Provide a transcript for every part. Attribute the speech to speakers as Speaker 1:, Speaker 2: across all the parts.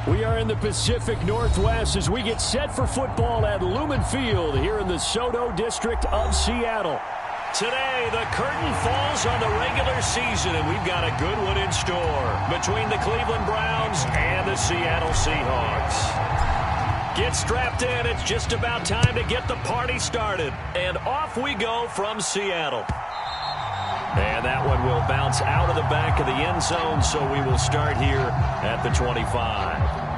Speaker 1: We are in the Pacific Northwest as we get set for football at Lumen Field here in the Soto District of Seattle. Today, the curtain falls on the regular season, and we've got a good one in store between the Cleveland Browns and the Seattle Seahawks. Get strapped in. It's just about time to get the party started. And off we go from Seattle. And that one will bounce out of the back of the end zone, so we will start here at the 25.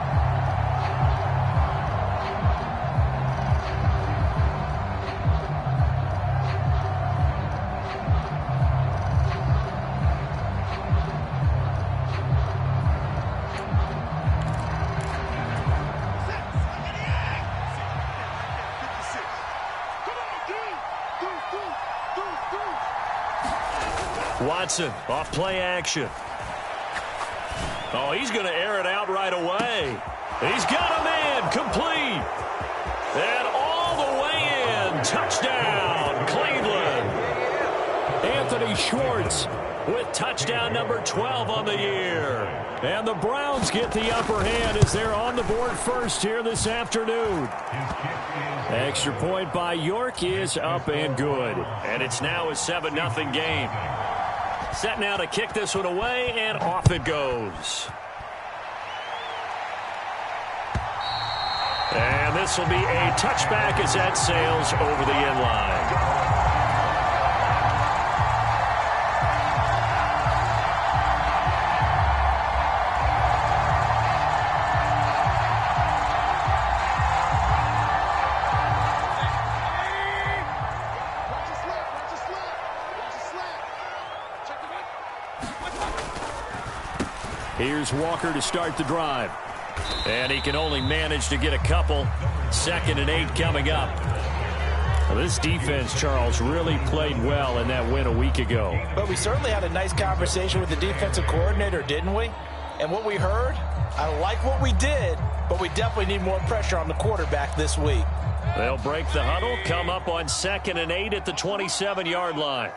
Speaker 1: Watson, off play action. Oh, he's going to air it out right away. He's got a man, complete. And all the way in, touchdown, Cleveland. Anthony Schwartz with touchdown number 12 on the year. And the Browns get the upper hand as they're on the board first here this afternoon. Extra point by York is up and good. And it's now a 7-0 game. Set now to kick this one away, and off it goes. And this will be a touchback as that sails over the end line. Here's Walker to start the drive. And he can only manage to get a couple. 2nd and 8 coming up. Well, this defense, Charles, really played well in that win a week ago.
Speaker 2: But we certainly had a nice conversation with the defensive coordinator, didn't we? And what we heard, I like what we did, but we definitely need more pressure on the quarterback this week.
Speaker 1: They'll break the huddle, come up on 2nd and 8 at the 27-yard line.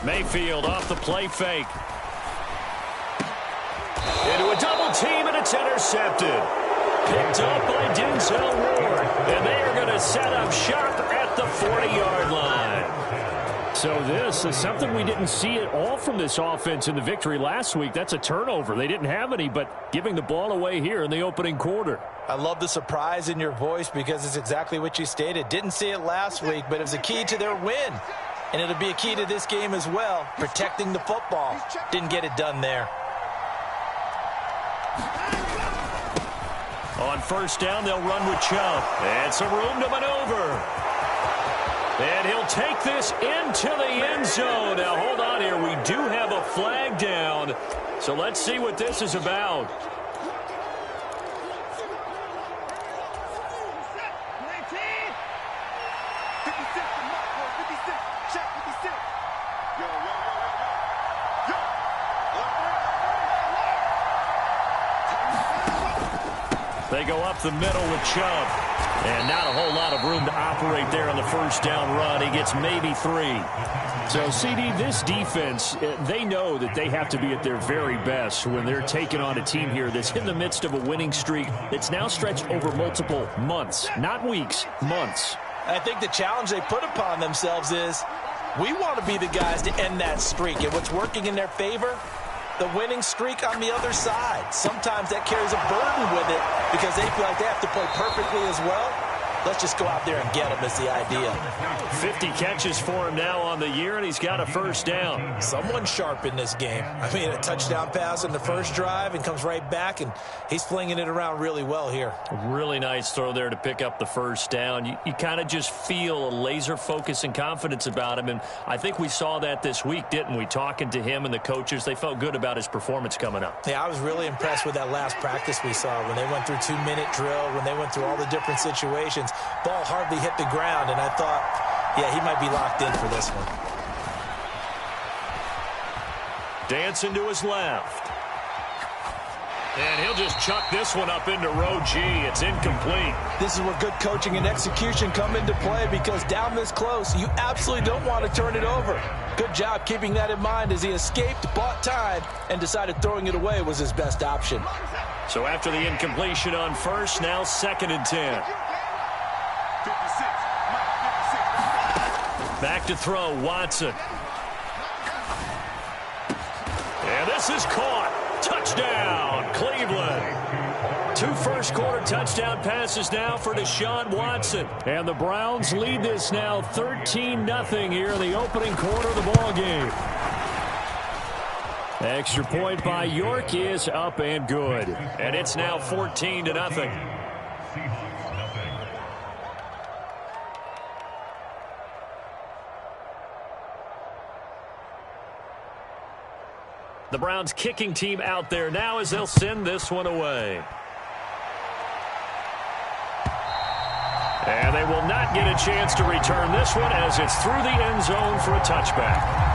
Speaker 1: Mayfield off the play fake. Into a double team, and it's intercepted. Picked up by Denzel Ward. And they are going to set up shop at the 40-yard line. So this is something we didn't see at all from this offense in the victory last week. That's a turnover. They didn't have any, but giving the ball away here in the opening quarter.
Speaker 2: I love the surprise in your voice because it's exactly what you stated. Didn't see it last week, but it was a key to their win. And it'll be a key to this game as well, protecting the football. Didn't get it done there.
Speaker 1: On first down, they'll run with Chubb. And some room to maneuver. And he'll take this into the end zone. Now, hold on here. We do have a flag down. So let's see what this is about. They go up the middle with Chubb. And not a whole lot of room to operate there on the first down run. He gets maybe 3. So, CD, this defense, they know that they have to be at their very best when they're taking on a team here that's in the midst of a winning streak that's now stretched over multiple months. Not weeks, months.
Speaker 2: I think the challenge they put upon themselves is we want to be the guys to end that streak. And what's working in their favor? The winning streak on the other side. Sometimes that carries a burden with it because they feel like they have to play perfectly as well. Let's just go out there and get him is the idea.
Speaker 1: 50 catches for him now on the year, and he's got a first down.
Speaker 2: Someone sharp in this game. I mean, a touchdown pass in the first drive and comes right back, and he's flinging it around really well here.
Speaker 1: Really nice throw there to pick up the first down. You kind of just feel a laser focus and confidence about him, and I think we saw that this week, didn't we? Talking to him and the coaches, they felt good about his performance coming up.
Speaker 2: Yeah, I was really impressed with that last practice we saw when they went through 2-minute drill, when they went through all the different situations. Ball hardly hit the ground, and I thought, yeah, he might be locked in for this one.
Speaker 1: Dancing to his left. And he'll just chuck this one up into row G. It's incomplete.
Speaker 2: This is where good coaching and execution come into play, because down this close, you absolutely don't want to turn it over. Good job keeping that in mind as he escaped, bought time, and decided throwing it away was his best option.
Speaker 1: So after the incompletion on first, now 2nd and 10. Back to throw, Watson. And this is caught. Touchdown, Cleveland. 2 first-quarter touchdown passes now for Deshaun Watson. And the Browns lead this now 13-0 here in the opening quarter of the ball game. Extra point by York is up and good. And it's now 14-0. The Browns kicking team out there now as they'll send this one away. And they will not get a chance to return this one as it's through the end zone for a touchback.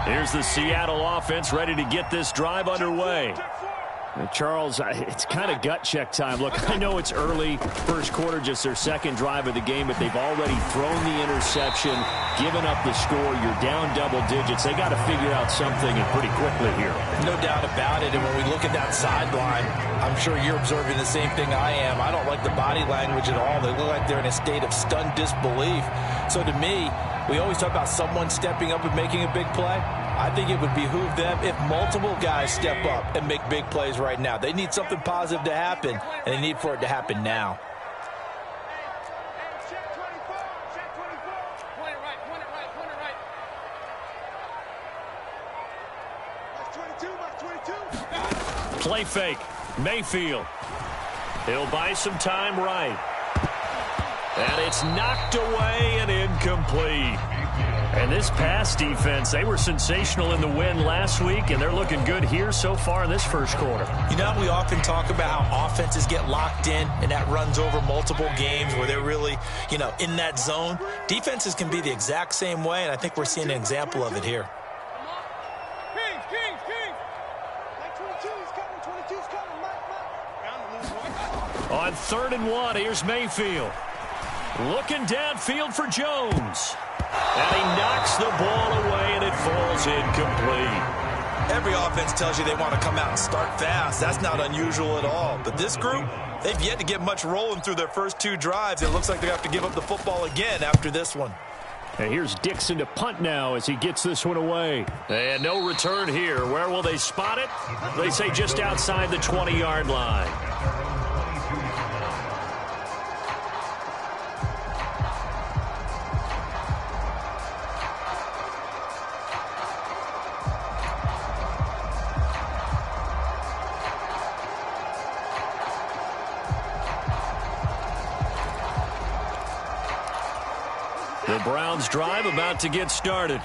Speaker 1: Here's the Seattle offense ready to get this drive underway. Charles, it's kind of gut check time. Look, I know it's early, first quarter, just their second drive of the game, but they've already thrown the interception, given up the score. You're down double digits. They got to figure out something, and pretty quickly here.
Speaker 2: No doubt about it, and when we look at that sideline, I'm sure you're observing the same thing I am. I don't like the body language at all. They look like they're in a state of stunned disbelief. So to me, we always talk about someone stepping up and making a big play. I think it would behoove them if multiple guys step up and make big plays right now. They need something positive to happen, and they need for it to happen now.
Speaker 1: Play fake. Mayfield. He'll buy some time right. And it's knocked away and incomplete. And this pass defense, they were sensational in the win last week, and they're looking good here so far in this first quarter.
Speaker 2: You know, we often talk about how offenses get locked in, and that runs over multiple games where they're really, in that zone. Defenses can be the exact same way, and I think we're seeing an example of it here.
Speaker 1: On 3rd and 1, here's Mayfield. Looking downfield for Jones. And he knocks the ball away, and it falls incomplete.
Speaker 2: Every offense tells you they want to come out and start fast. That's not unusual at all. But this group, they've yet to get much rolling through their first 2 drives. It looks like they have to give up the football again after this one.
Speaker 1: And here's Dixon to punt now as he gets this one away. And no return here. Where will they spot it? They say just outside the 20-yard line. The Browns drive about to get started.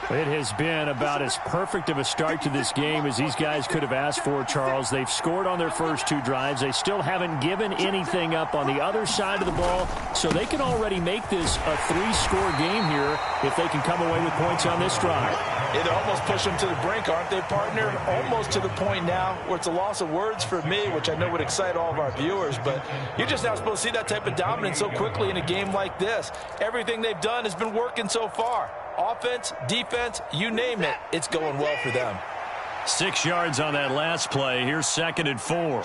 Speaker 1: It has been about as perfect of a start to this game as these guys could have asked for, Charles. They've scored on their first 2 drives. They still haven't given anything up on the other side of the ball, so they can already make this a 3-score game here if they can come away with points on this drive.
Speaker 2: They're almost pushing them to the brink, aren't they, partner? Almost to the point now where it's a loss of words for me, which I know would excite all of our viewers, but you're just not supposed to see that type of dominance so quickly in a game like this. Everything they've done has been working so far. Offense, defense, you name it, it's going well for them.
Speaker 1: 6 yards on that last play. Here's 2nd and 4.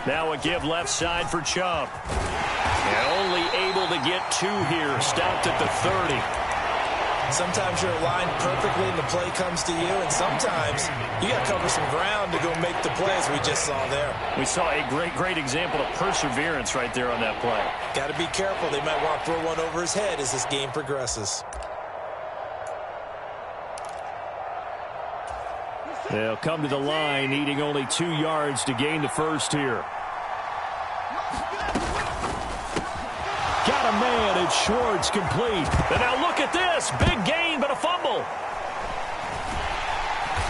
Speaker 1: Now a give left side for Chubb. And only able to get 2 here. Stopped at the 30.
Speaker 2: Sometimes you're aligned perfectly and the play comes to you, and sometimes you got to cover some ground to go make the plays we just saw there.
Speaker 1: We saw a great example of perseverance right there on that play.
Speaker 2: Got to be careful. They might want to throw one over his head as this game progresses.
Speaker 1: They'll come to the line, needing only 2 yards to gain the first here. Got a man, and Schwartz complete. And now look at this. Big gain, but a fumble.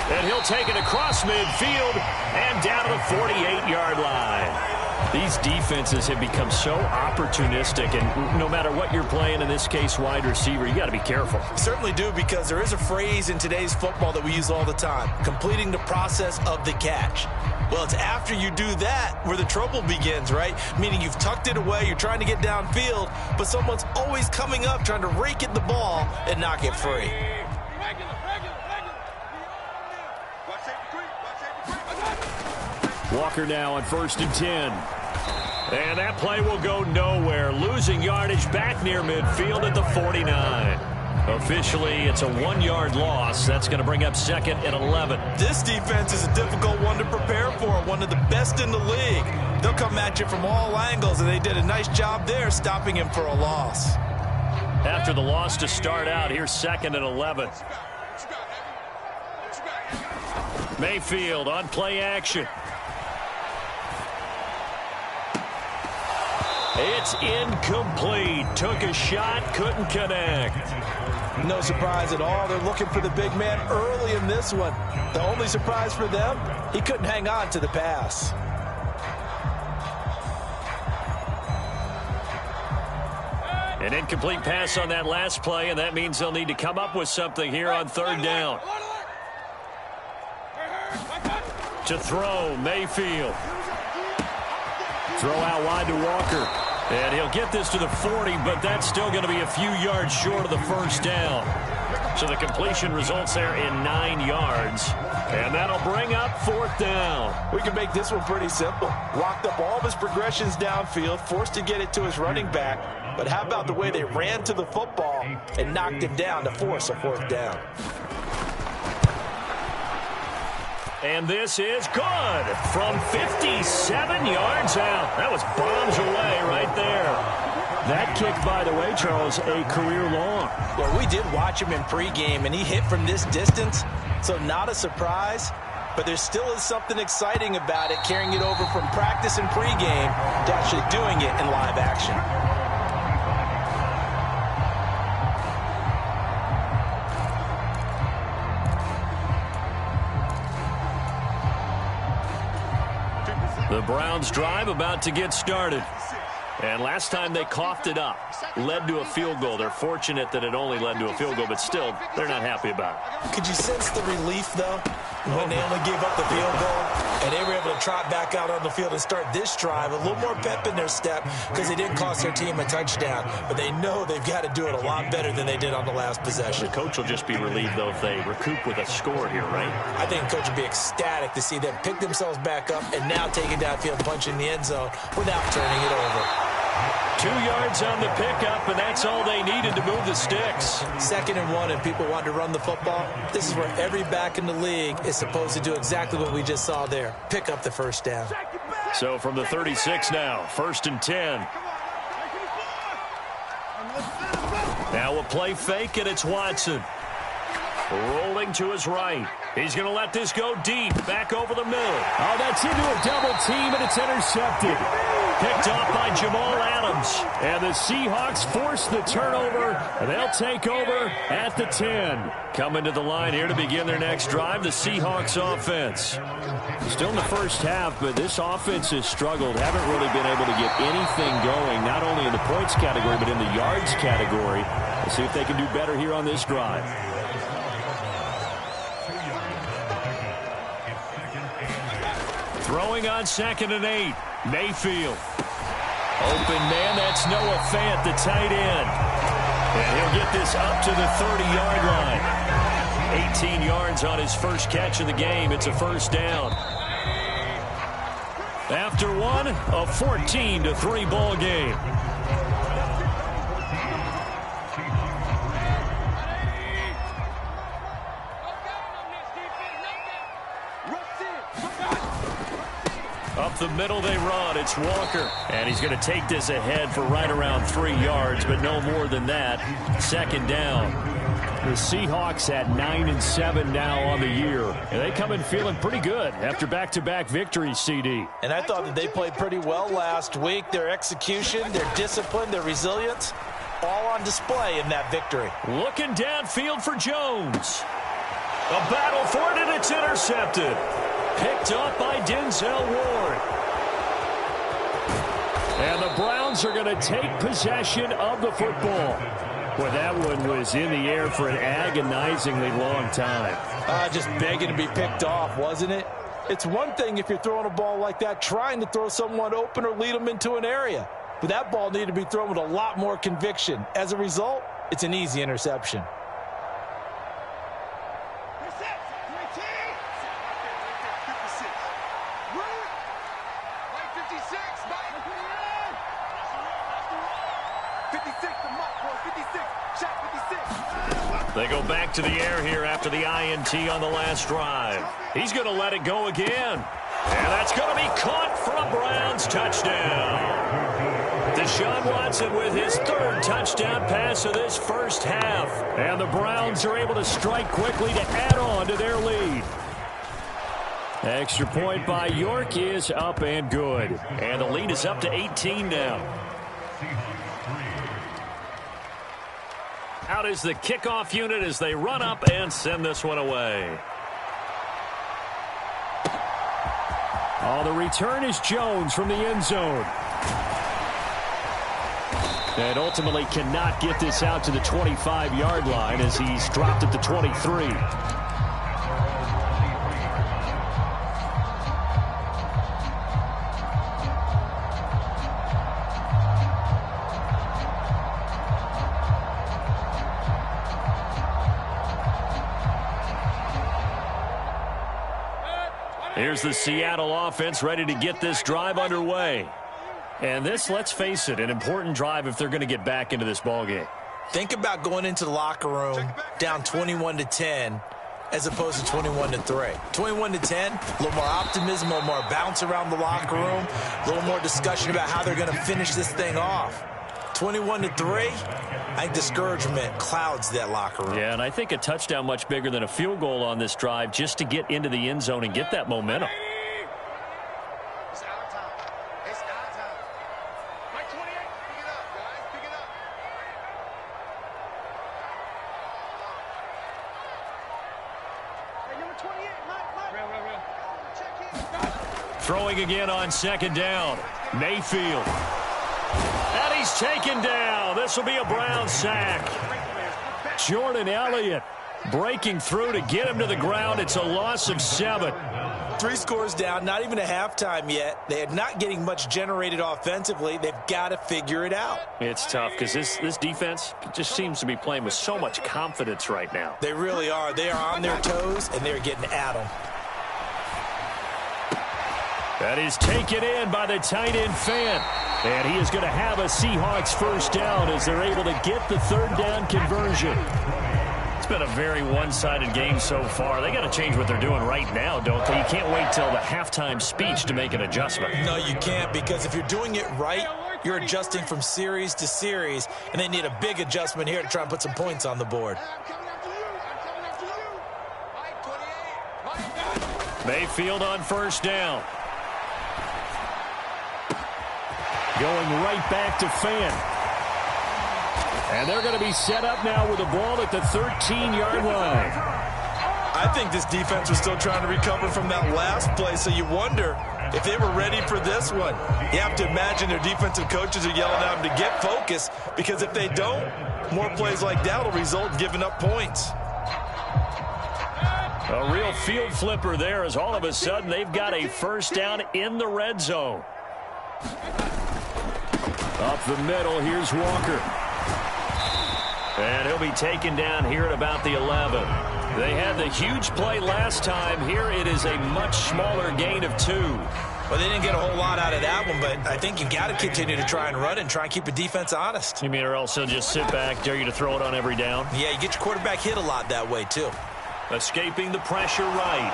Speaker 1: And he'll take it across midfield and down to the 48-yard line. These defenses have become so opportunistic, and no matter what you're playing, in this case wide receiver, you got to be careful.
Speaker 2: Certainly do, because there is a phrase in today's football that we use all the time: completing the process of the catch. Well, it's after you do that where the trouble begins, right? Meaning you've tucked it away, you're trying to get downfield, but someone's always coming up trying to rake at the ball and knock it free.
Speaker 1: Walker now on 1st and 10. And that play will go nowhere. Losing yardage back near midfield at the 49. Officially, it's a 1-yard loss. That's going to bring up 2nd and 11.
Speaker 2: This defense is a difficult one to prepare for, one of the best in the league. They'll come at you from all angles, and they did a nice job there stopping him for a loss.
Speaker 1: After the loss to start out, here's 2nd and 11. Mayfield on play action. It's incomplete. Took a shot, couldn't connect.
Speaker 2: No surprise at all. They're looking for the big man early in this one. The only surprise for them, he couldn't hang on to the pass.
Speaker 1: An incomplete pass on that last play, and that means they'll need to come up with something here on 3rd down. To throw, Mayfield. Throw out wide to Walker. And he'll get this to the 40, but that's still going to be a few yards short of the 1st down. So the completion results there in 9 yards. And that'll bring up 4th down.
Speaker 2: We can make this one pretty simple. Walked up all of his progressions downfield, forced to get it to his running back. But how about the way they ran to the football and knocked him down to force a 4th down?
Speaker 1: And this is good from 57 yards out. That was bombs away right there. That kick, by the way, Charles, a career long.
Speaker 2: Well, we did watch him in pregame, and he hit from this distance, so not a surprise. But there still is something exciting about it, carrying it over from practice and pregame to actually doing it in live action.
Speaker 1: The Browns drive about to get started. And last time they coughed it up, led to a field goal. They're fortunate that it only led to a field goal, but still, they're not happy about it.
Speaker 2: Could you sense the relief, though, when they only gave up the field goal and they were able to trot back out on the field and start this drive? A little more pep in their step because they didn't cost their team a touchdown, but they know they've got to do it a lot better than they did on the last possession.
Speaker 1: The coach will just be relieved, though, if they recoup with a score here, right?
Speaker 2: I think the coach would be ecstatic to see them pick themselves back up and now take it downfield, punch in the end zone without turning it over.
Speaker 1: 2 yards on the pickup, and that's all they needed to move the sticks.
Speaker 2: 2nd and 1, and people want to run the football. This is where every back in the league is supposed to do exactly what we just saw there. Pick up the 1st down.
Speaker 1: So from the 36 now, 1st and 10. Now a play fake, and it's Watson. Rolling to his right. He's going to let this go deep, back over the middle.
Speaker 3: Oh, that's into a double team, and it's intercepted.
Speaker 1: Picked off by Jamal Adams. And the Seahawks force the turnover. And they'll take over at the 10. Coming to the line here to begin their next drive, the Seahawks offense. Still in the first half, but this offense has struggled. Haven't really been able to get anything going, not only in the points category, but in the yards category. We'll see if they can do better here on this drive. Throwing on 2nd and 8. Mayfield. Open man, that's Noah Fant, the tight end. And he'll get this up to the 30-yard line. 18 yards on his first catch of the game. It's a 1st down. After one, a 14-3 ball game. Up the middle they run. It's Walker. And he's going to take this ahead for right around 3 yards, but no more than that. 2nd down.
Speaker 3: The Seahawks at 9-7 now on the year.
Speaker 1: And they come in feeling pretty good after back-to-back victories, CD.
Speaker 2: And I thought that they played pretty well last week. Their execution, their discipline, their resilience, all on display in that victory.
Speaker 1: Looking downfield for Jones. A battle for it, and it's intercepted. Picked up by Denzel Ward. And the Browns are going to take possession of the football. Well, that one was in the air for an agonizingly long time.
Speaker 2: Just begging to be picked off, wasn't it? It's one thing if you're throwing a ball like that, trying to throw someone open or lead them into an area. But that ball needed to be thrown with a lot more conviction. As a result, it's an easy interception.
Speaker 1: They go back to the air here after the INT on the last drive. He's going to let it go again. And that's going to be caught for a Browns touchdown. Deshaun Watson with his third touchdown pass of this first half. And the Browns are able to strike quickly to add on to their lead. Extra point by York is up and good. And the lead is up to 18 now. Out is the kickoff unit as they run up and send this one away.
Speaker 3: Oh, the return is Jones from the end zone. And ultimately cannot get this out to the 25-yard line as he's dropped at the 23.
Speaker 1: Here's the Seattle offense ready to get this drive underway. And this, let's face it, an important drive if they're going to get back into this ballgame.
Speaker 2: Think about going into the locker room down 21-10 as opposed to 21-3. 21-10, a little more optimism, a little more bounce around the locker room, a little more discussion about how they're going to finish this thing off. 21-3, I think discouragement clouds that locker room.
Speaker 1: Yeah, and I think a touchdown much bigger than a field goal on this drive just to get into the end zone and get that momentum.
Speaker 4: It's our time. It's our time. Mike 28, pick it up, guys. Pick it up. Hey, number 28, Mike. Real. Check in.
Speaker 1: Throwing again on second down. Mayfield. And he's taken down. This will be a Brown sack. Jordan Elliott breaking through to get him to the ground. It's a loss of 7.
Speaker 2: 3 scores down, not even a halftime yet. They are not getting much generated offensively. They've got to figure it out.
Speaker 1: It's tough because this defense just seems to be playing with so much confidence right now.
Speaker 2: They really are. They are on their toes, and they're getting at them.
Speaker 1: That is taken in by the tight end Fant. And he is going to have a Seahawks first down as they're able to get the third down conversion. It's been a very one-sided game so far. They got to change what they're doing right now, don't they? You can't wait till the halftime speech to make an adjustment.
Speaker 2: No, you can't, because if you're doing it right, you're adjusting from series to series, and they need a big adjustment here to try and put some points on the board.
Speaker 1: Mayfield on first down. Going right back to Fant. And they're going to be set up now with the ball at the 13-yard line.
Speaker 2: I think this defense was still trying to recover from that last play, so you wonder if they were ready for this one. You have to imagine their defensive coaches are yelling at them to get focused, because if they don't, more plays like that will result in giving up points.
Speaker 1: A real field flipper there as all of a sudden they've got a first down in the red zone. Up the middle, here's Walker. And he'll be taken down here at about the 11. They had the huge play last time. Here it is a much smaller gain of 2.
Speaker 2: Well, they didn't get a whole lot out of that one, but I think you got to continue to try and run and try and keep the defense honest.
Speaker 1: You mean or else he'll just sit back, dare you to throw it on every down?
Speaker 2: Yeah, you get your quarterback hit a lot that way, too.
Speaker 1: Escaping the pressure right.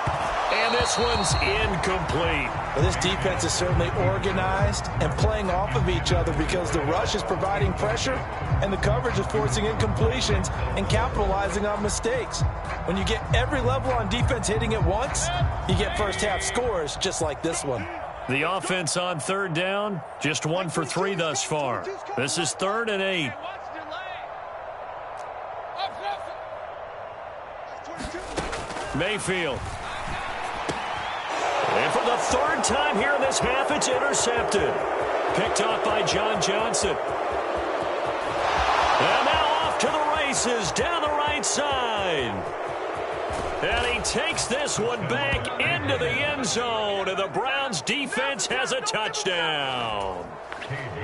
Speaker 1: And this one's incomplete.
Speaker 2: Well, this defense is certainly organized and playing off of each other, because the rush is providing pressure and the coverage is forcing incompletions and capitalizing on mistakes. When you get every level on defense hitting at once, you get first half scores just like this one.
Speaker 1: The offense on third down, just 1 for 3 thus far. This is 3rd and 8. Mayfield. And for the third time here in this half, it's intercepted. Picked off by John Johnson. And now off to the races down the right side. And he takes this one back into the end zone, and the Browns defense has a touchdown.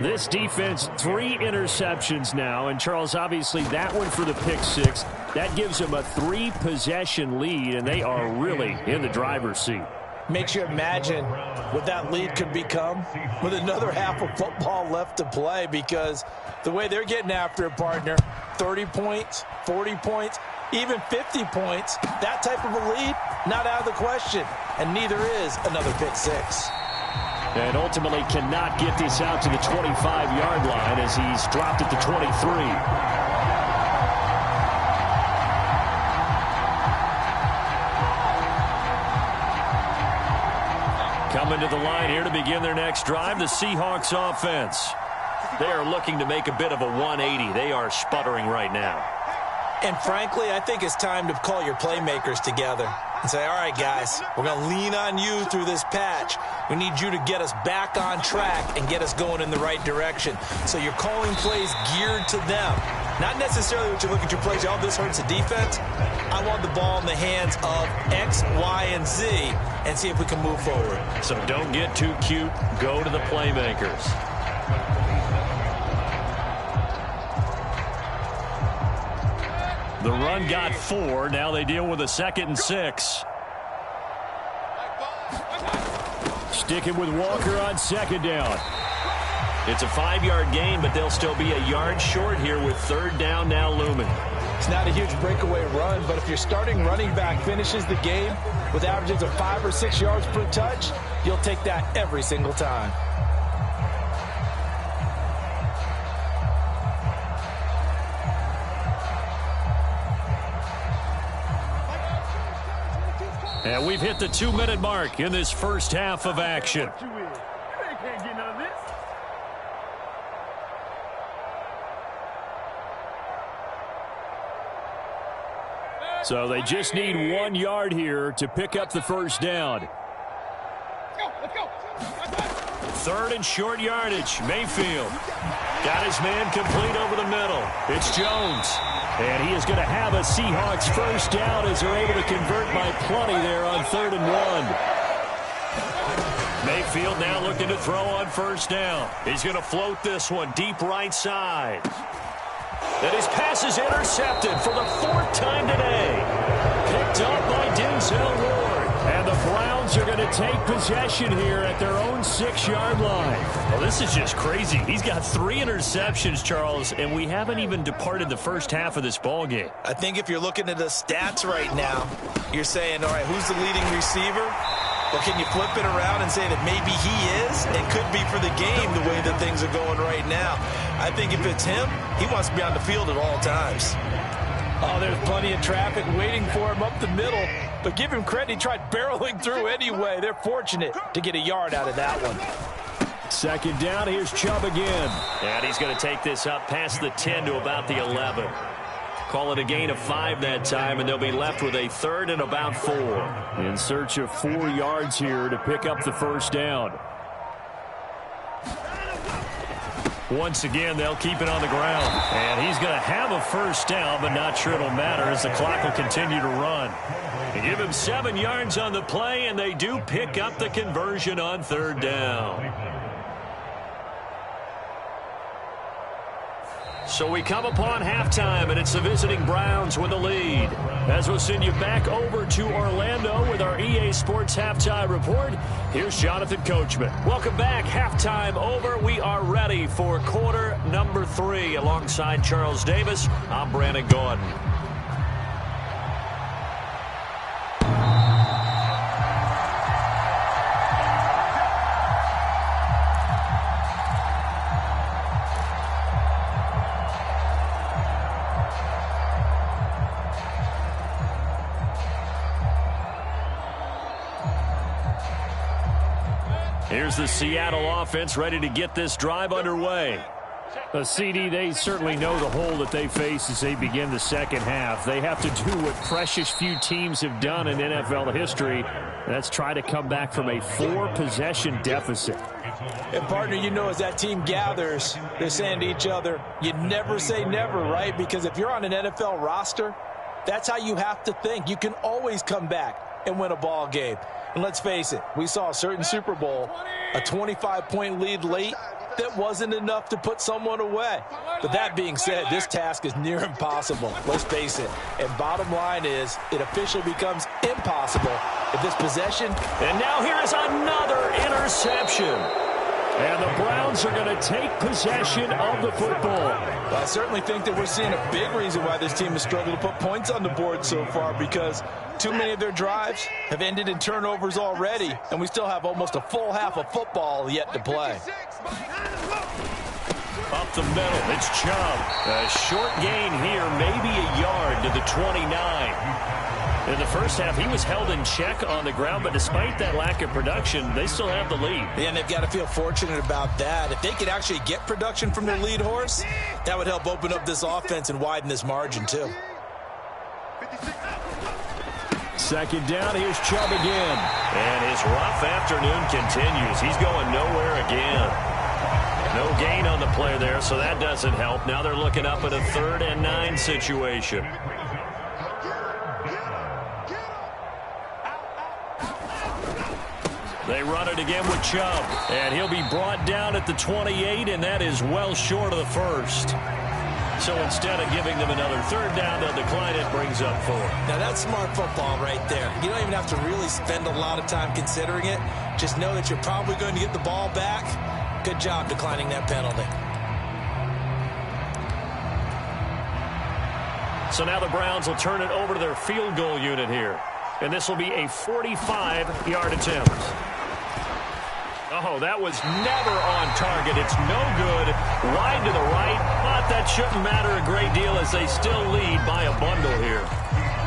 Speaker 3: This defense, 3 interceptions now, and Charles, obviously that one for the pick 6. That gives them a 3-possession lead, and they are really in the driver's seat.
Speaker 2: Makes you imagine what that lead could become with another half of football left to play, because the way they're getting after it, partner, 30 points, 40 points, even 50 points, that type of a lead, not out of the question, and neither is another pick 6.
Speaker 3: And ultimately cannot get this out to the 25-yard line as he's dropped at the 23.
Speaker 1: Coming to the line here to begin their next drive, the Seahawks offense. They are looking to make a bit of a 180. They are sputtering right now.
Speaker 2: And frankly, I think it's time to call your playmakers together and say, all right, guys, we're going to lean on you through this patch. We need you to get us back on track and get us going in the right direction. So you're calling plays geared to them. Not necessarily what you look at your plays, oh, this hurts the defense. I want the ball in the hands of X, Y, and Z and see if we can move forward.
Speaker 1: So don't get too cute. Go to the playmakers. The run got 4. Now they deal with a 2nd and 6.
Speaker 3: Sticking with Walker on 2nd down.
Speaker 1: It's a 5-yard gain, but they'll still be a yard short here with 3rd down now looming.
Speaker 2: It's not a huge breakaway run, but if your starting running back finishes the game with averages of 5 or 6 yards per touch, you'll take that every single time.
Speaker 1: And we've hit the 2-minute mark in this first half of action.
Speaker 3: So they just need 1 yard here to pick up the first down.
Speaker 4: Let's go.
Speaker 1: 3rd and short yardage. Mayfield got his man complete over the middle. It's Jones. And he is going to have a Seahawks first down as they're able to convert by plenty there on 3rd and 1. Mayfield now looking to throw on first down. He's going to float this one deep right side. And his pass is intercepted for the 4th time today. Picked up by Denzel Ward. And the Browns are going to take possession here at their own 6-yard line. Well, this is just crazy. He's got 3 interceptions, Charles, and we haven't even departed the first half of this ball game.
Speaker 2: I think if you're looking at the stats right now, you're saying, all right, who's the leading receiver? Well, can you flip it around and say that maybe he is and could be for the game the way that things are going right now? I think if it's him, he wants to be on the field at all times. Oh, there's plenty of traffic waiting for him up the middle. But give him credit, he tried barreling through anyway. They're fortunate to get a yard out of that one.
Speaker 3: 2nd down, here's Chubb again.
Speaker 1: And he's going to take this up past the 10 to about the 11. Call it a gain of 5 that time, and they'll be left with a 3rd and about 4.
Speaker 3: In search of 4 yards here to pick up the first down.
Speaker 1: Once again, they'll keep it on the ground. And he's going to have a first down, but not sure it'll matter as the clock will continue to run. They give him 7 yards on the play, and they do pick up the conversion on 3rd down. So we come upon halftime, and it's the visiting Browns with the lead. As we'll send you back over to Orlando with our EA Sports Halftime Report, here's Jonathan Coachman. Welcome back. Halftime over. We are ready for quarter number 3. Alongside Charles Davis, I'm Brandon Gordon. Here's the Seattle offense ready to get this drive underway.
Speaker 3: A CD, they certainly know the hole that they face as they begin the second half. They have to do what precious few teams have done in NFL history. That's try to come back from a 4-possession deficit.
Speaker 2: And, partner, you know, as that team gathers, they're saying to each other, you never say never, right? Because if you're on an NFL roster, that's how you have to think. You can always come back and win a ball game. And let's face it, we saw a certain Super Bowl, a 25-point lead late, that wasn't enough to put someone away. But that being said, this task is near impossible. Let's face it. And bottom line is, it officially becomes impossible if this possession...
Speaker 3: And now here is another interception. And the Browns are going to take possession of the football.
Speaker 2: Well, I certainly think that we're seeing a big reason why this team has struggled to put points on the board so far, because too many of their drives have ended in turnovers already, and we still have almost a full half of football yet to play.
Speaker 1: Up the middle, it's Chubb. A short gain here, maybe a yard to the 29. In the first half, he was held in check on the ground, but despite that lack of production, they still have the lead.
Speaker 2: And they've got to feel fortunate about that. If they could actually get production from their lead horse, that would help open up this offense and widen this margin, too.
Speaker 3: Second down, here's Chubb again.
Speaker 1: And his rough afternoon continues. He's going nowhere again. No gain on the play there, so that doesn't help. Now they're looking up at a 3rd and 9 situation. They run it again with Chubb, and he'll be brought down at the 28, and that is well short of the first. So instead of giving them another 3rd down, they'll decline it, brings up 4.
Speaker 2: Now that's smart football right there. You don't even have to really spend a lot of time considering it. Just know that you're probably going to get the ball back. Good job declining that penalty.
Speaker 1: So now the Browns will turn it over to their field goal unit here. And this will be a 45-yard attempt. Oh, that was never on target. It's no good. Wide to the right, but that shouldn't matter a great deal as they still lead by a bundle here.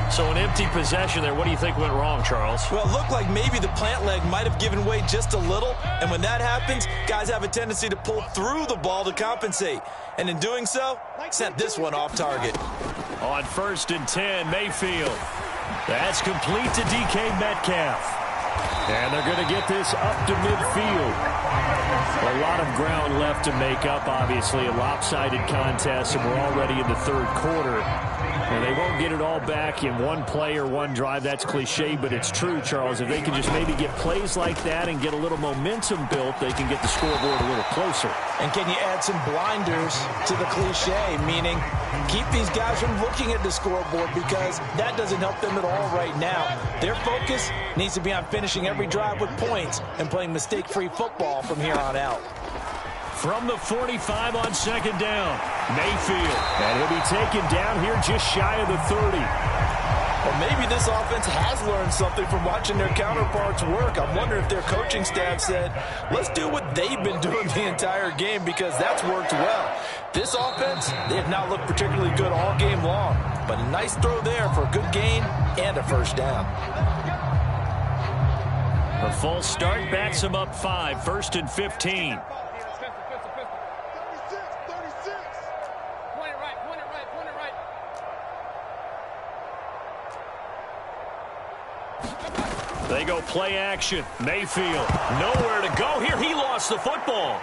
Speaker 1: So an empty possession there. What do you think went wrong, Charles?
Speaker 2: Well, it looked like maybe the plant leg might have given way just a little. And when that happens, guys have a tendency to pull through the ball to compensate. And in doing so, sent this one off target.
Speaker 1: On 1st and 10, Mayfield. That's complete to DK Metcalf.
Speaker 3: And they're going to get this up to midfield. A lot of ground left to make up, obviously. A lopsided contest, and we're already in the 3rd quarter. And they won't get it all back in one play or one drive. That's cliche, but it's true, Charles. If they can just maybe get plays like that and get a little momentum built, they can get the scoreboard a little closer.
Speaker 2: And can you add some blinders to the cliche, meaning keep these guys from looking at the scoreboard, because that doesn't help them at all right now. Their focus needs to be on finishing every drive with points and playing mistake-free football from here on out.
Speaker 3: From the 45 on 2nd down, Mayfield. And he'll be taken down here just shy of the 30.
Speaker 2: Well, maybe this offense has learned something from watching their counterparts work. I'm wondering if their coaching staff said, let's do what they've been doing the entire game, because that's worked well. This offense, they have not looked particularly good all game long, but a nice throw there for a good gain and a 1st down.
Speaker 1: A false start backs him up 5, 1st and 15. They go play action. Mayfield, nowhere to go here. He lost the football.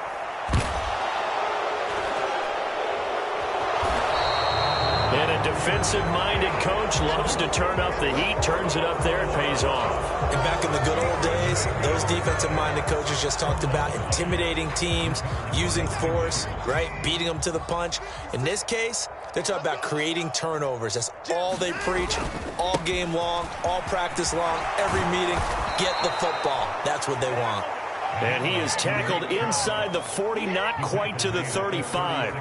Speaker 1: And a defensive-minded coach loves to turn up the heat, turns it up there, it pays off.
Speaker 2: And back in the good old days, those defensive-minded coaches just talked about intimidating teams, using force, right, beating them to the punch. In this case, they're talking about creating turnovers. That's all they preach, all game long, all practice long, every meeting. Get the football. That's what they want.
Speaker 1: And he is tackled inside the 40, not quite to the 35.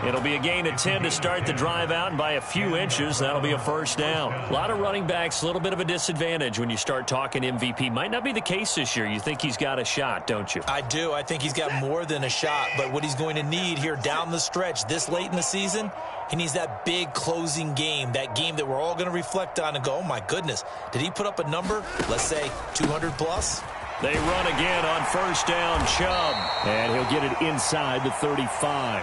Speaker 1: It'll be a gain of 10 to start the drive out, and by a few inches, that'll be a 1st down. A lot of running backs, a little bit of a disadvantage when you start talking MVP. Might not be the case this year. You think he's got a shot, don't you?
Speaker 2: I do. I think he's got more than a shot, but what he's going to need here down the stretch this late in the season, he needs that big closing game, that game that we're all going to reflect on and go, oh, my goodness, did he put up a number, let's say 200-plus?
Speaker 1: They run again on 1st down, Chubb.
Speaker 3: And he'll get it inside the 35.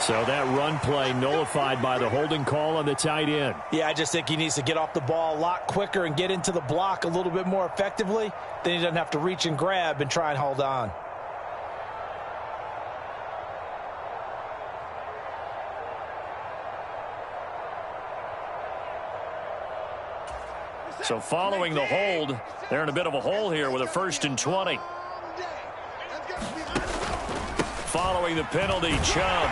Speaker 3: So that run play nullified by the holding call on the tight end.
Speaker 2: Yeah, I just think he needs to get off the ball a lot quicker and get into the block a little bit more effectively. Then he doesn't have to reach and grab and try and hold on.
Speaker 3: So following the hold, they're in a bit of a hole here with a 1st and 20. Following the penalty, Chubb.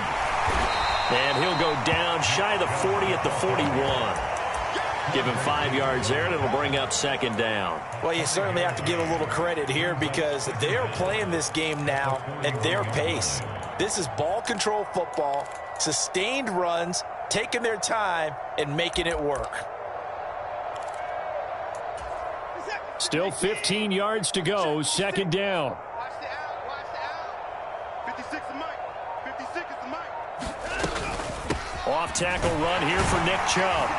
Speaker 3: And he'll go down shy of the 40 at the 41. Give him 5 yards there, and it'll bring up 2nd down.
Speaker 2: Well, you certainly have to give a little credit here because they are playing this game now at their pace. This is ball control football, sustained runs, taking their time, and making it work.
Speaker 3: Still 15 yards to go, 2nd down.
Speaker 4: Watch the out. Watch the out. 56 is Mike. 56 is the Mike.
Speaker 3: Off-tackle run here for Nick Chubb.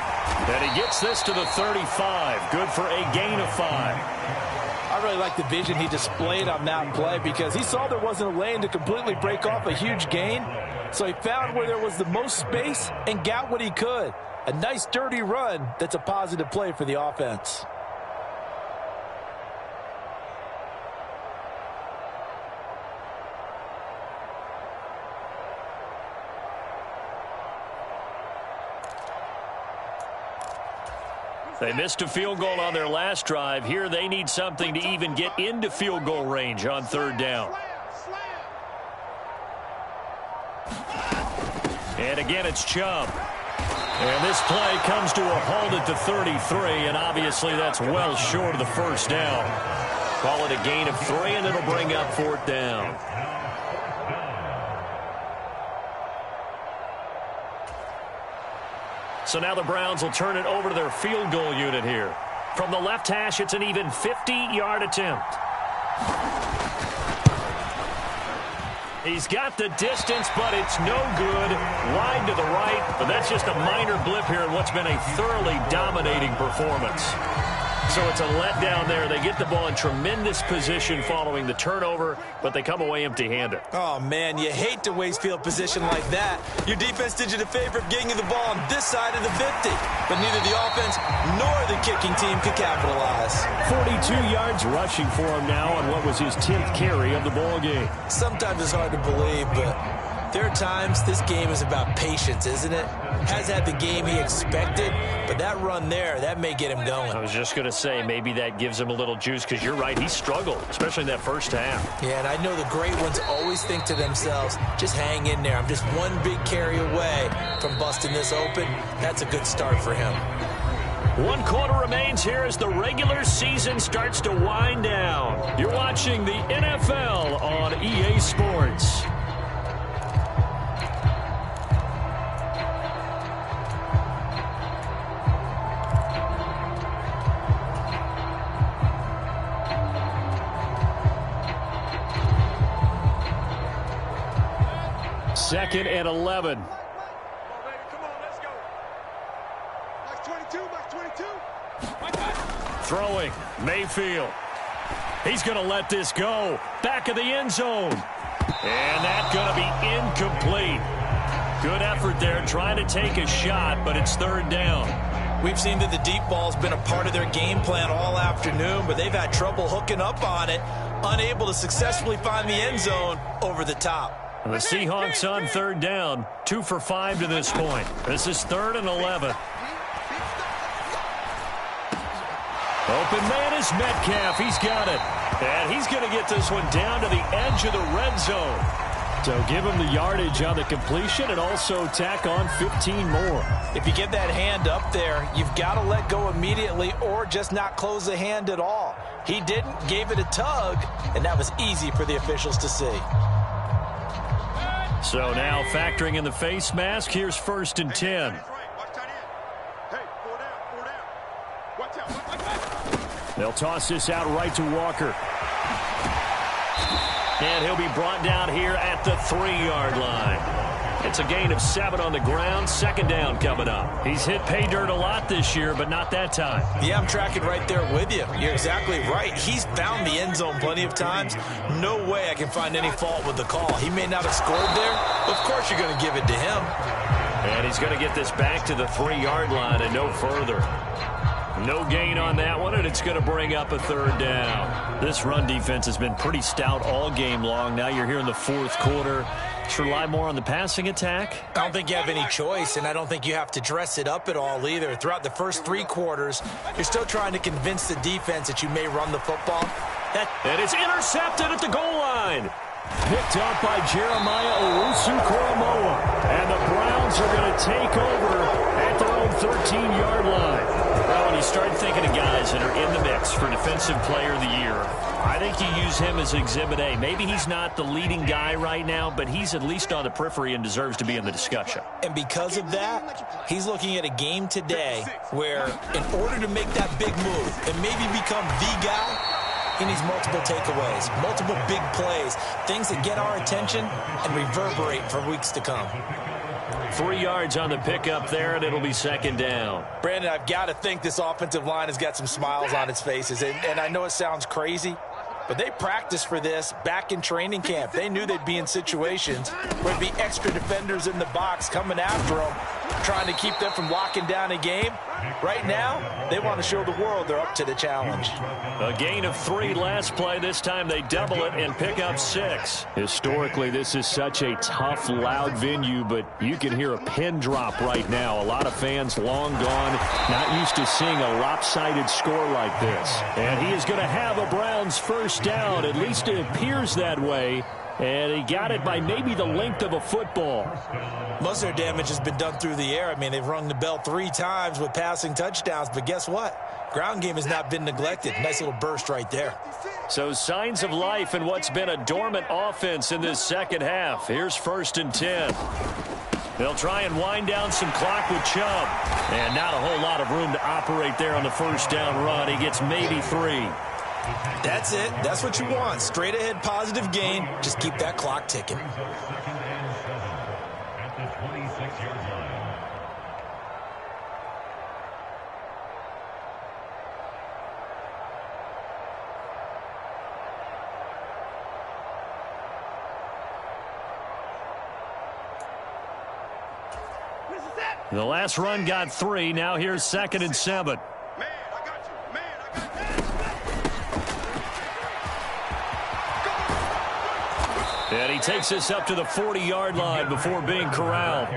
Speaker 3: And he gets this to the 35. Good for a gain of 5.
Speaker 2: I really like the vision he displayed on that play because he saw there wasn't a lane to completely break off a huge gain. So he found where there was the most space and got what he could. A nice, dirty run that's a positive play for the offense.
Speaker 3: They missed a field goal on their last drive. Here they need something to even get into field goal range on 3rd down. And again, it's Chubb. And this play comes to a halt at the 33, and obviously that's well short of the 1st down. Call it a gain of 3, and it'll bring up 4th down. So now the Browns will turn it over to their field goal unit here. From the left hash, it's an even 50-yard attempt. He's got the distance, but it's no good. Wide to the right, but that's just a minor blip here in what's been a thoroughly dominating performance. So it's a letdown there. They get the ball in tremendous position following the turnover, but they come away empty-handed.
Speaker 2: Oh, man, you hate to waste field position like that. Your defense did you the favor of getting you the ball on this side of the 50, but neither the offense nor the kicking team could capitalize.
Speaker 3: 42 yards rushing for him now on what was his 10th carry of the ball game.
Speaker 2: Sometimes it's hard to believe, but there are times this game is about patience, isn't it? Has had the game he expected, but that run there, that may get him going.
Speaker 3: I was just going to say, maybe that gives him a little juice, because you're right, he struggled, especially in that 1st half.
Speaker 2: Yeah, and I know the great ones always think to themselves, just hang in there. I'm just one big carry away from busting this open. That's a good start for him.
Speaker 3: 1 quarter remains here as the regular season starts to wind down. You're watching the NFL on EA Sports. Second and 11.
Speaker 4: Come on, baby. Come on, let's go. Max 22, Max 22.
Speaker 3: Throwing, Mayfield. He's going to let this go. Back of the end zone. And that's going to be incomplete. Good effort there trying to take a shot, but it's 3rd down.
Speaker 2: We've seen that the deep ball's been a part of their game plan all afternoon, but they've had trouble hooking up on it, unable to successfully find the end zone over the top.
Speaker 3: The Seahawks on 3rd down, 2 for 5 to this point. This is 3rd and 11. Open man is Metcalf. He's got it. And he's going to get this one down to the edge of the red zone. So give him the yardage on the completion and also tack on 15 more.
Speaker 2: If you get that hand up there, you've got to let go immediately or just not close the hand at all. He didn't, gave it a tug, and that was easy for the officials to see.
Speaker 3: So now factoring in the face mask, here's 1st and 10.
Speaker 4: Watch tight end. Hey, 4 down. Watch out.
Speaker 3: They'll toss this out right to Walker. And he'll be brought down here at the 3-yard line.
Speaker 1: It's a gain of 7 on the ground. Second down coming up.
Speaker 3: He's hit pay dirt a lot this year, but not that time.
Speaker 2: Yeah, I'm tracking right there with you. You're exactly right. He's found the end zone plenty of times. No way I can find any fault with the call. He may not have scored there, but of course you're going to give it to him.
Speaker 1: And he's going to get this back to the 3-yard line and no further. No gain on that one, and it's going to bring up a third down.
Speaker 3: This run defense has been pretty stout all game long. Now you're here in the fourth quarter. Should rely more on the passing attack?
Speaker 2: I don't think you have any choice, and I don't think you have to dress it up at all either. Throughout the first 3 quarters, you're still trying to convince the defense that you may run the football.
Speaker 1: And it's intercepted at the goal line.
Speaker 3: Picked up by Jeremiah Owusu-Koramoah. And the Browns are going to take over at their own 13-yard line.
Speaker 1: Well, when you start thinking of guys that are in the mix for Defensive Player of the Year, I think you use him as Exhibit A. Maybe he's not the leading guy right now, but he's at least on the periphery and deserves to be in the discussion.
Speaker 2: And because of that, he's looking at a game today where in order to make that big move and maybe become the guy, he needs multiple takeaways, multiple big plays, things that get our attention and reverberate for weeks to come.
Speaker 1: 3 yards on the pickup there, and it'll be second down.
Speaker 2: Brandon, I've got to think this offensive line has got some smiles on its faces. And I know it sounds crazy, but they practiced for this back in training camp. They knew they'd be in situations where there'd be extra defenders in the box coming after them, trying to keep them from locking down a game. Right now, they want to show the world they're up to the challenge.
Speaker 1: A gain of 3 last play. This time they double it and pick up 6.
Speaker 3: Historically, this is such a tough, loud venue, but you can hear a pin drop right now. A lot of fans long gone, not used to seeing a lopsided score like this.
Speaker 1: And he is going to have a Browns first down. At least it appears that way. And he got it by maybe the length of a football.
Speaker 2: Most of their damage has been done through the air. I mean, they've rung the bell 3 times with passing touchdowns. But guess what? Ground game has not been neglected. Nice little burst right there.
Speaker 1: So signs of life in what's been a dormant offense in this second half. Here's 1st and 10. They'll try and wind down some clock with Chubb. And not a whole lot of room to operate there on the first down run. He gets maybe 3.
Speaker 2: That's it. That's what you want. Straight ahead positive gain. Just keep that clock ticking.
Speaker 1: The last run got 3. Now here's 2nd and 7. And he takes this up to the 40-yard line before being corralled.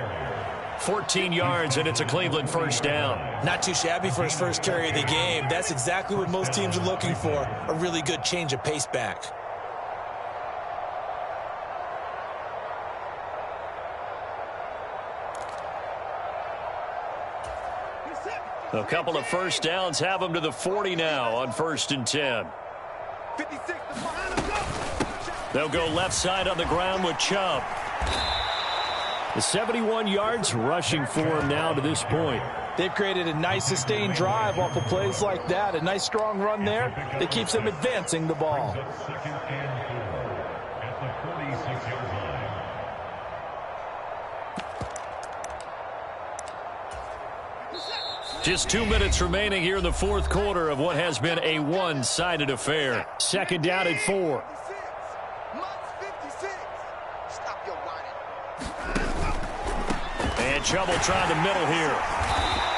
Speaker 1: 14 yards, and it's a Cleveland first down.
Speaker 2: Not too shabby for his first carry of the game. That's exactly what most teams are looking for, a really good change of pace back.
Speaker 1: A couple of first downs have him to the 40 now on 1st and 10.
Speaker 4: 56, behind him, go!
Speaker 1: They'll go left side on the ground with Chubb.
Speaker 3: The 71 yards rushing for him now to this point.
Speaker 2: They've created a nice sustained drive off of plays like that. A nice strong run there that keeps them advancing the ball.
Speaker 1: Just 2 minutes remaining here in the fourth quarter of what has been a one-sided affair.
Speaker 3: Second down at 4.
Speaker 1: And Chubb will try the middle here.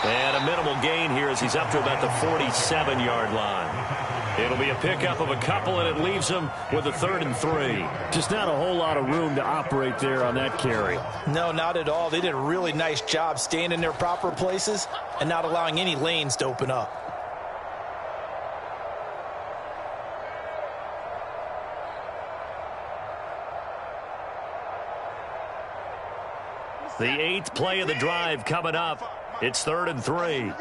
Speaker 1: And a minimal gain here as he's up to about the 47-yard line. It'll be a pickup of a couple, and it leaves him with a 3rd and 3.
Speaker 3: Just not a whole lot of room to operate there on that carry.
Speaker 2: No, not at all. They did a really nice job staying in their proper places and not allowing any lanes to open up.
Speaker 1: The 8th play of the drive coming up. It's 3rd and 3.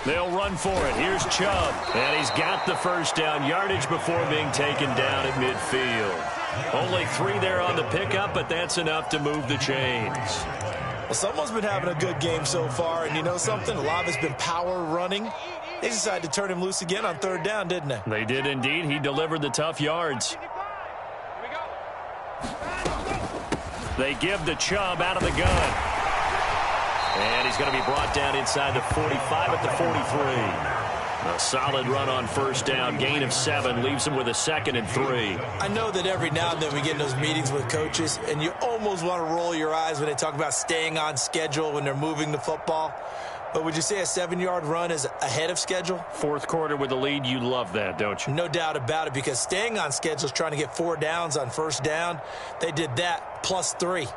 Speaker 1: They'll run for it. Here's Chubb. And he's got the first down. Yardage before being taken down at midfield. Only 3 there on the pickup, but that's enough to move the chains.
Speaker 2: Well, someone's been having a good game so far, and you know something? A lot of it's been power running. They decided to turn him loose again on third down, didn't they?
Speaker 3: They did indeed. He delivered the tough yards. They give the Chubb out of the gun. And he's going to be brought down inside the 45 at the 43. A solid run on first down. Gain of 7 leaves him with a 2nd and 3.
Speaker 2: I know that every now and then we get in those meetings with coaches, and you almost want to roll your eyes when they talk about staying on schedule when they're moving the football. But would you say a 7-yard run is ahead of schedule?
Speaker 3: Fourth quarter with the lead, you love that, don't you?
Speaker 2: No doubt about it, because staying on schedule is trying to get 4 downs on first down. They did that plus 3.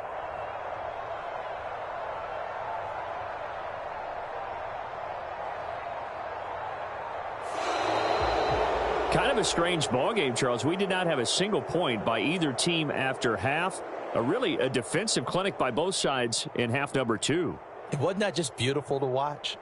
Speaker 3: Kind of a strange ballgame, Charles. We did not have a single point by either team after half. Really a defensive clinic by both sides in half number 2.
Speaker 2: Wasn't that just beautiful to watch?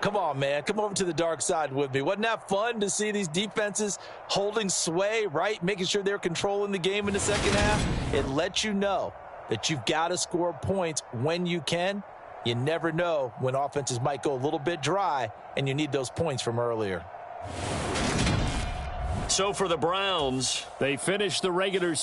Speaker 2: Come on, man. Come over to the dark side with me. Wasn't that fun to see these defenses holding sway, right? Making sure they're controlling the game in the second half. It lets you know that you've got to score points when you can. You never know when offenses might go a little bit dry, and you need those points from earlier.
Speaker 3: So for the Browns, they finished the regular